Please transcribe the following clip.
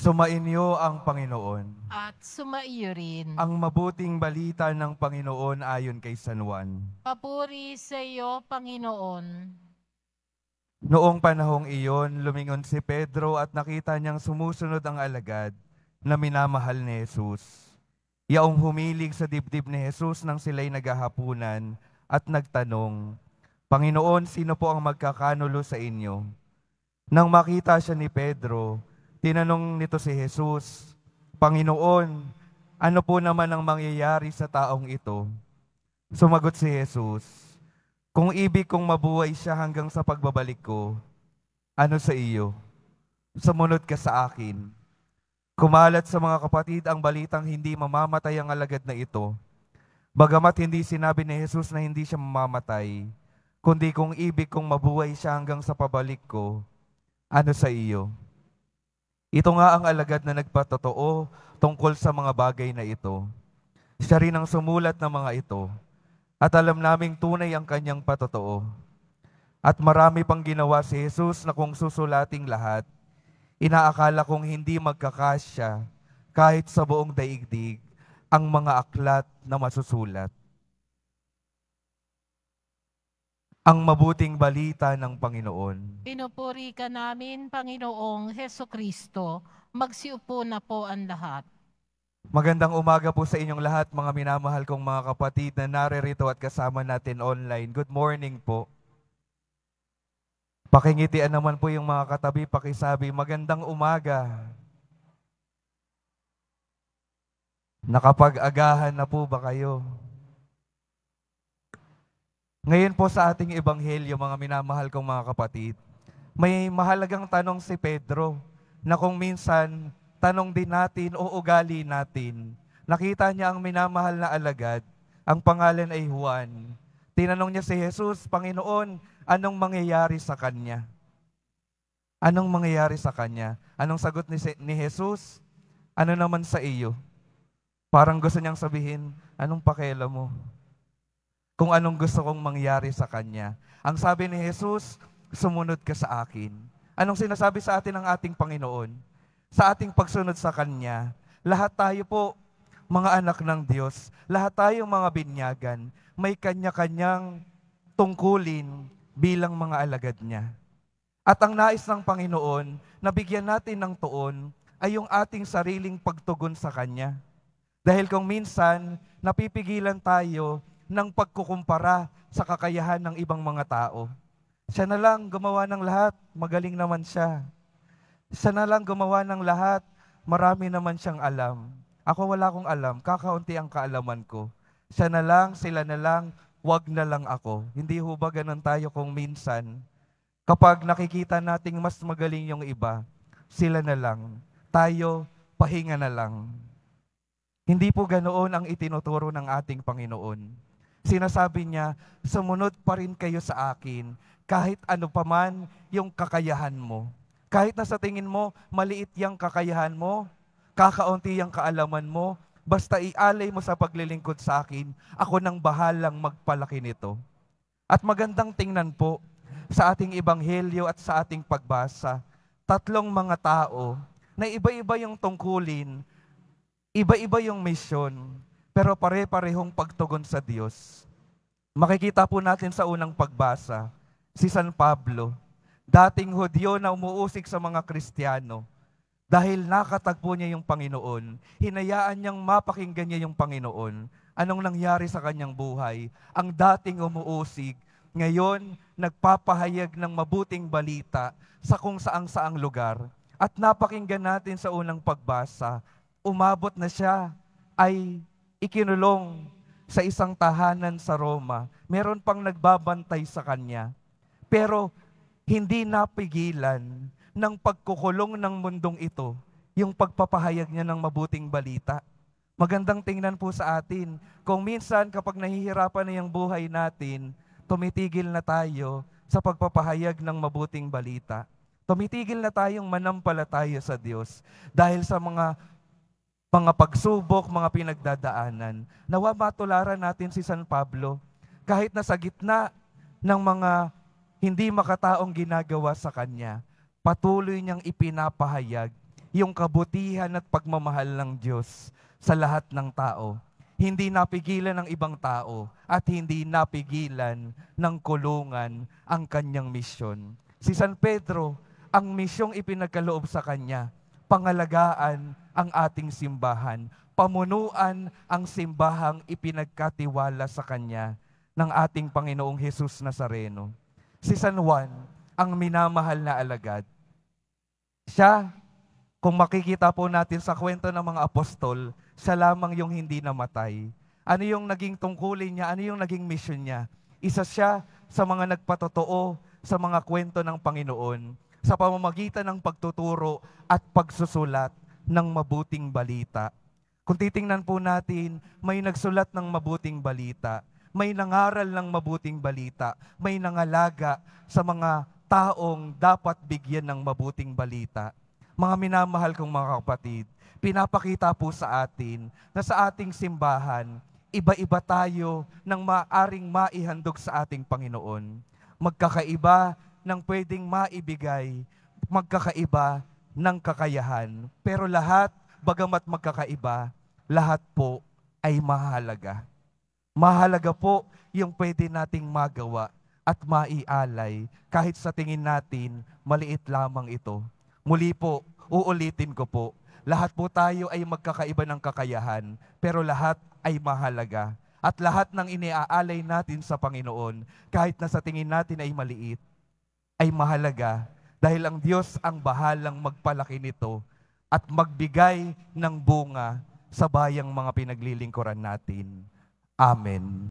Sumainyo ang Panginoon. At sumaiyo rin. Ang mabuting balita ng Panginoon ayon kay San Juan. Papuri sa iyo, Panginoon. Noong panahong iyon, lumingon si Pedro at nakita niyang sumusunod ang alagad na minamahal ni Jesus. Yaong humilig sa dibdib ni Jesus nang sila'y naghahapunan at nagtanong, Panginoon, sino po ang magkakanulo sa inyo? Nang makita siya ni Pedro, tinanong nito si Jesus, Panginoon, ano po naman ang mangyayari sa taong ito? Sumagot si Jesus, kung ibig kong mabuhay siya hanggang sa pagbabalik ko, ano sa iyo? Sumunod ka sa akin. Kumalat sa mga kapatid ang balitang hindi mamamatay ang alagad na ito. Bagamat hindi sinabi ni Jesus na hindi siya mamamatay, kundi kung ibig kong mabuhay siya hanggang sa pabalik ko, ano sa iyo? Ito nga ang alagad na nagpatotoo tungkol sa mga bagay na ito. Siya rin ang sumulat ng mga ito. At alam naming tunay ang kanyang patotoo. At marami pang ginawa si Jesus na kung susulating lahat, inaakala kong hindi magkakasya kahit sa buong daigdig ang mga aklat na masusulat. Ang mabuting balita ng Panginoon. Pinupuri ka namin, Panginoong Hesukristo. Magsiupo na po ang lahat. Magandang umaga po sa inyong lahat, mga minamahal kong mga kapatid na naririto at kasama natin online. Good morning po. Pakingitian naman po yung mga katabi, pakisabi, magandang umaga. Nakapag-agahan na po ba kayo? Ngayon po sa ating ebanghelyo, mga minamahal kong mga kapatid, may mahalagang tanong si Pedro na kung minsan tanong din natin o ugali natin. Nakita niya ang minamahal na alagad, ang pangalan ay Juan. Tinanong niya si Jesus, Panginoon, anong mangyayari sa kanya? Anong mangyayari sa kanya? Anong sagot ni Jesus? Ano naman sa iyo? Parang gusto niyang sabihin, anong pakialam mo? Kung anong gusto kong mangyari sa kanya. Ang sabi ni Jesus, sumunod ka sa akin. Anong sinasabi sa atin ng ating Panginoon? Sa ating pagsunod sa Kanya, lahat tayo po, mga anak ng Diyos, lahat tayo mga binyagan, may kanya-kanyang tungkulin bilang mga alagad niya. At ang nais ng Panginoon, na bigyan natin ng tuon, ay yung ating sariling pagtugon sa Kanya. Dahil kung minsan, napipigilan tayo ng pagkukumpara sa kakayahan ng ibang mga tao. Siya na lang gumawa ng lahat, magaling naman siya. Siya na lang gumawa ng lahat, marami naman siyang alam. Ako wala akong alam, kakaunti ang kaalaman ko. Siya na lang, sila na lang, wag na lang ako. Hindi ho ba ganun tayo kung minsan? Kapag nakikita nating mas magaling yung iba, sila na lang, tayo, pahinga na lang. Hindi po ganoon ang itinuturo ng ating Panginoon. Sinasabi niya, sumunod pa rin kayo sa akin, kahit ano paman yung kakayahan mo. Kahit na sa tingin mo, maliit yung kakayahan mo, kakaunti yung kaalaman mo, basta ialay mo sa paglilingkod sa akin, ako nang bahalang magpalaki nito. At magandang tingnan po sa ating ebanghelyo at sa ating pagbasa, tatlong mga tao na iba-iba yung tungkulin, iba-iba yung misyon, pero pare-parehong pagtugon sa Diyos. Makikita po natin sa unang pagbasa, si San Pablo, dating Hudyo na umuusig sa mga Kristiyano, dahil nakatagpo niya yung Panginoon, hinayaan niyang mapakinggan niya yung Panginoon. Anong nangyari sa kanyang buhay? Ang dating umuusig, ngayon nagpapahayag ng mabuting balita sa kung saang-saang lugar. At napakinggan natin sa unang pagbasa, umabot na siya ay ikinulong sa isang tahanan sa Roma. Meron pang nagbabantay sa kanya. Pero hindi napigilan ng pagkukulong ng mundong ito yung pagpapahayag niya ng mabuting balita. Magandang tingnan po sa atin. Kung minsan kapag nahihirapan na yung buhay natin, tumitigil na tayo sa pagpapahayag ng mabuting balita. Tumitigil na tayong manampalataya sa Diyos dahil sa mga pagsubok, mga pinagdadaanan. Nawa matularan natin si San Pablo, kahit na sa gitna ng mga hindi makataong ginagawa sa kanya, patuloy niyang ipinapahayag yung kabutihan at pagmamahal ng Diyos sa lahat ng tao. Hindi napigilan ng ibang tao at hindi napigilan ng kulungan ang kanyang misyon. Si San Pedro, ang misyong ipinagkaloob sa kanya, pangalagaan ang ating simbahan, pamunuan ang simbahang ipinagkatiwala sa kanya ng ating Panginoong Hesus Nazareno. Si San Juan, ang minamahal na alagad. Siya, kung makikita po natin sa kwento ng mga apostol, siya lamang yung hindi namatay. Ano yung naging tungkulin niya? Ano yung naging mission niya? Isa siya sa mga nagpatotoo sa mga kwento ng Panginoon sa pamamagitan ng pagtuturo at pagsusulat ng mabuting balita. Kung titingnan po natin, may nagsulat ng mabuting balita, may nangaral ng mabuting balita, may nangalaga sa mga taong dapat bigyan ng mabuting balita. Mga minamahal kong mga kapatid, pinapakita po sa atin na sa ating simbahan, iba-iba tayo ng maaring maihandog sa ating Panginoon. Magkakaiba ng pwedeng maibigay, magkakaiba ng kakayahan. Pero lahat, bagamat magkakaiba, lahat po ay mahalaga. Mahalaga po yung pwede nating magawa at maialay kahit sa tingin natin maliit lamang ito. Muli po, uulitin ko po, lahat po tayo ay magkakaiba ng kakayahan, pero lahat ay mahalaga. At lahat ng iniaalay natin sa Panginoon, kahit na sa tingin natin ay maliit, ay mahalaga dahil ang Diyos ang bahalang magpalaki nito at magbigay ng bunga sa bayang mga pinaglilingkuran natin. Amen.